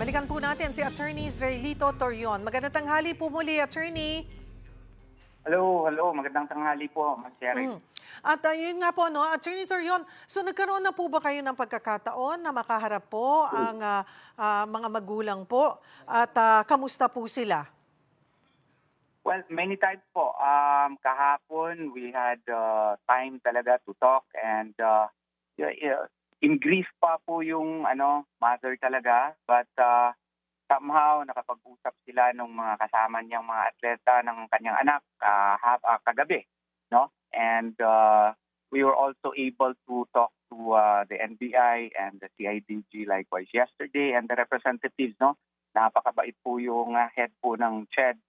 Balikan po natin si Attorney Israelito Torion. Magandang tanghali po muli, Attorney. Hello. Magandang tanghali po, Ma'am Mm. Cheryl. At yun nga po, no, Attorney Torion, so nagkaroon na po ba kayo ng pagkakataon na makaharap po ang mga magulang po? At kamusta po sila? Well, many times po, kahapon we had time talaga to talk and in grief pa po yung mother talaga. But somehow nakapag-usap sila ng mga kasama niyang mga atleta ng kanyang anak kagabi, no? And we were also able to talk to the NBI and the CIDG likewise yesterday and the representatives, no? Napakabait po yung head po ng CHED,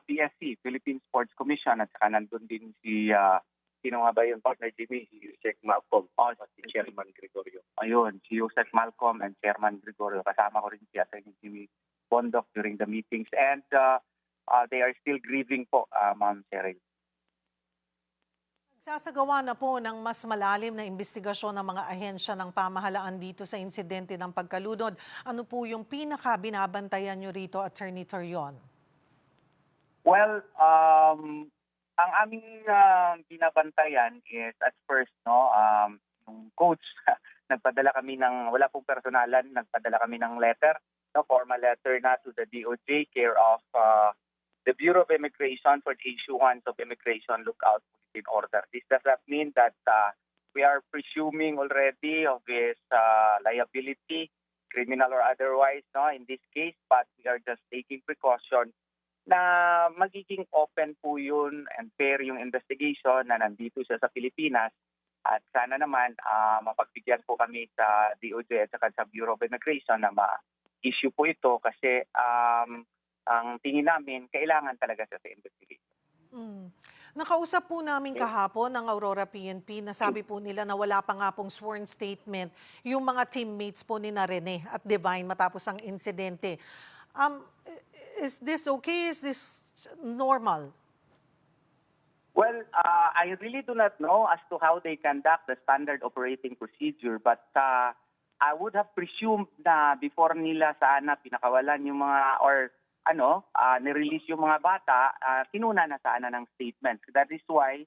PSC, Philippine Sports Commission, at saka nandun din si, sino nga ba yung partner, Jimmy? Si Yusek Malcolm, si Chairman Gregorio. Ayun, si Yusek Malcolm and Chairman Gregorio. Kasama ko rin si Atty. Jimmy Bondoc during the meetings. And they are still grieving po, Ma'am Cheryl. Sasagawa na po ng mas malalim na investigasyon ng mga ahensya ng pamahalaan dito sa insidente ng pagkalunod. Ano po yung pinaka-binabantayan nyo rito, Attorney Torion? Well, ang aming binabantayan is at first, no, yung coach, nagpadala kami ng, wala pong personalan, nagpadala kami ng letter, no, formal letter na to the DOJ, care of the Bureau of Immigration for the issuance of immigration lookout bulletin order. This does not mean that we are presuming already of his liability, criminal or otherwise, no, in this case, but we are just taking precaution na magiging open po yun and fair yung investigation na nandito siya sa Pilipinas. At sana naman mapagbigyan po kami sa DOJ at saka sa Bureau of Immigration na ma-issue po ito kasi ang tingin namin, kailangan talaga siya sa investigation. Nakausap po namin kahapon ng Aurora PNP na sabi po nila na wala pa nga pong sworn statement yung mga teammates po ni Rene at Divine matapos ang insidente. Is this okay? Is this normal? Well, I really do not know as to how they conduct the standard operating procedure, but I would have presumed na before nila sana pinakawalan yung mga nirelease yung mga bata, kinuna na sana ng statement. That is why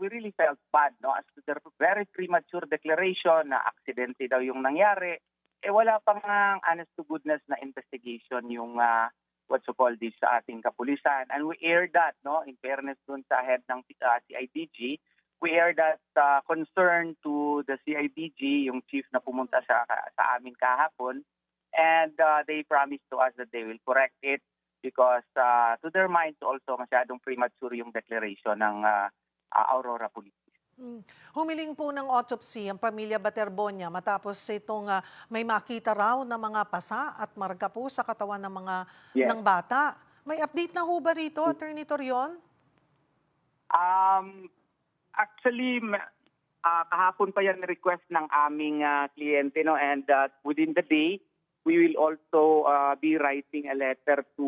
we really felt bad, no, as to the very premature declaration na aksidente daw yung nangyari. Wala pang honest to goodness na investigation yung what you call this sa ating kapulisan. And we air that, no, in fairness dun sa head ng CIDG, we air that concern to the CIDG, yung chief na pumunta sa amin kahapon, and they promised to us that they will correct it because to their minds also masyadong premature yung declaration ng Aurora Police. Humiling po ng autopsy ang pamilya Baterbonia matapos itong may makita raw na mga pasa at marka po sa katawan ng mga ng bata. May update na ho ba rito, Attorney Torion? Actually, kahapon pa yan request ng aming kliyente, no, and within the day, we will also be writing a letter to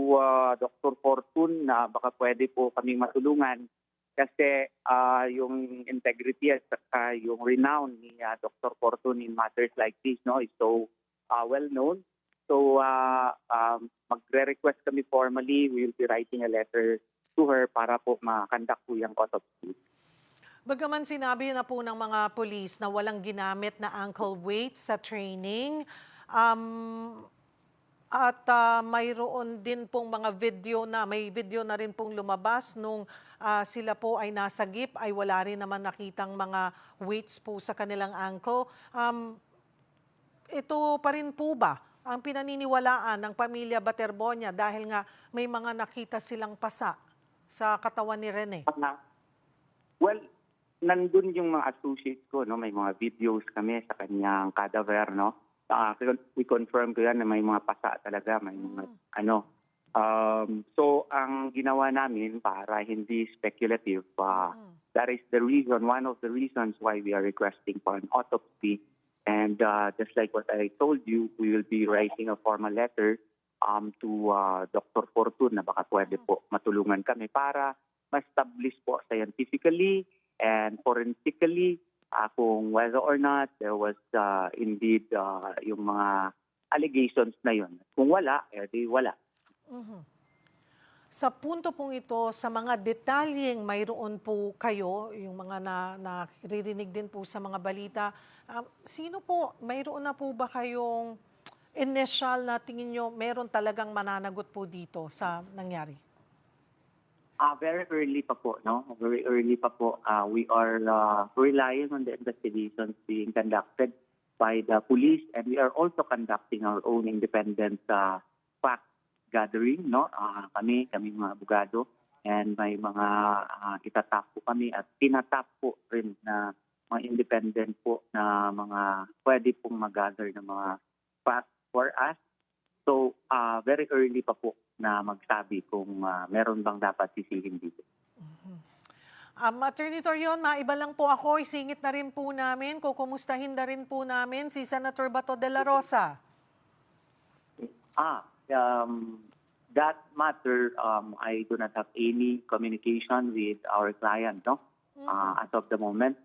Dr. Fortun na baka pwede po kaming matulungan kasi yung integrity at yung renown ni Dr. Fortun in matters like this, no, is so well known. So magre-request kami formally, we will be writing a letter to her para po ma-conduct po yung autopsy. Bagaman sinabi na po ng mga pulis na walang ginamit na ankle weights sa training, at mayroon din pong mga may video na rin pong lumabas nung sila po ay nasa jeep, ay wala rin naman nakitang mga weights po sa kanilang ankle. Ito pa rin po ba ang pinaniniwalaan ng pamilya Baterbonia dahil nga may mga nakita silang pasa sa katawan ni Rene? Well, nandun yung mga associates ko, no, may mga videos kami sa kanyang cadaver, no. We confirm ko yan na may mga pasa talaga, may mga so ang ginawa namin para hindi speculative, that is the reason, one of the reasons why we are requesting for an autopsy. And just like what I told you, we will be writing a formal letter to Dr. Fortun na baka pwede po matulungan kami para ma-establish po scientifically and forensically kung whether or not there was indeed yung mga allegations na yun. Kung wala, di wala. Sa punto pong ito, sa mga detalyeng mayroon po kayo, yung mga naririnig din po sa mga balita, sino po, mayroon na po ba kayong initial na tingin nyo meron talagang mananagot po dito sa nangyari? Very early pa po, no? Very early pa po. We are relying on the investigations being conducted by the police, and we are also conducting our own independent fact gathering, no? Kami mga abogado, and may mga itatap po kami at tinatap po rin na mga independent po na mga pwede pong mag-gather ng mga facts for us. So, very early pa po na magsabi kung meron bang dapat sisihin dito. Attorney Torion, maiba lang po ako, isingit na rin po namin, kukumustahin na rin po namin si Senator Bato de la Rosa. That matter, I do not have any communication with our client, no? As of the moment,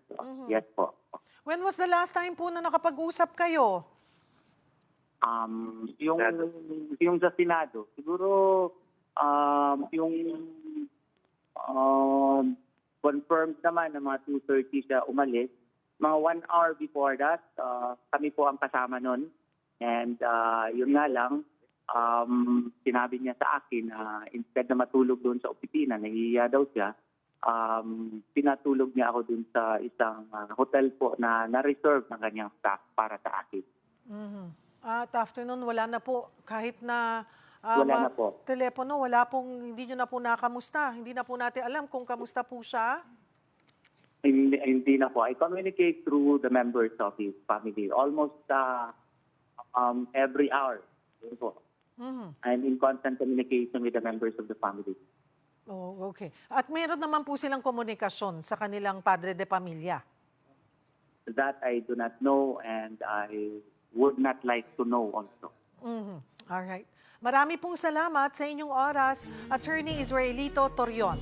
yes po. When was the last time po na nakapag-usap kayo? Yung sa Senado, siguro yung confirmed naman na mga 2:30 siya umalis. Mga 1 hour before that, kami po ang kasama nun. And yun nga lang, sinabi niya sa akin na instead na matulog doon sa opisina, nahihiya daw siya, pinatulog niya ako doon sa isang hotel po na na-reserve ng kanyang staff para sa akin. At after nun, wala na po. Kahit na Wala na po. telepono, hindi nyo na po nakamusta. Hindi na po natin alam kung kamusta po siya. Hindi na po. I communicate through the members of his family almost every hour. Yun po. I'm in constant communication with the members of the family. Oh, okay. At meron naman po silang komunikasyon sa kanilang padre de pamilya. That I do not know, and I would not like to know also. All right. Marami pong salamat sa inyong oras, Attorney Israelito Torion.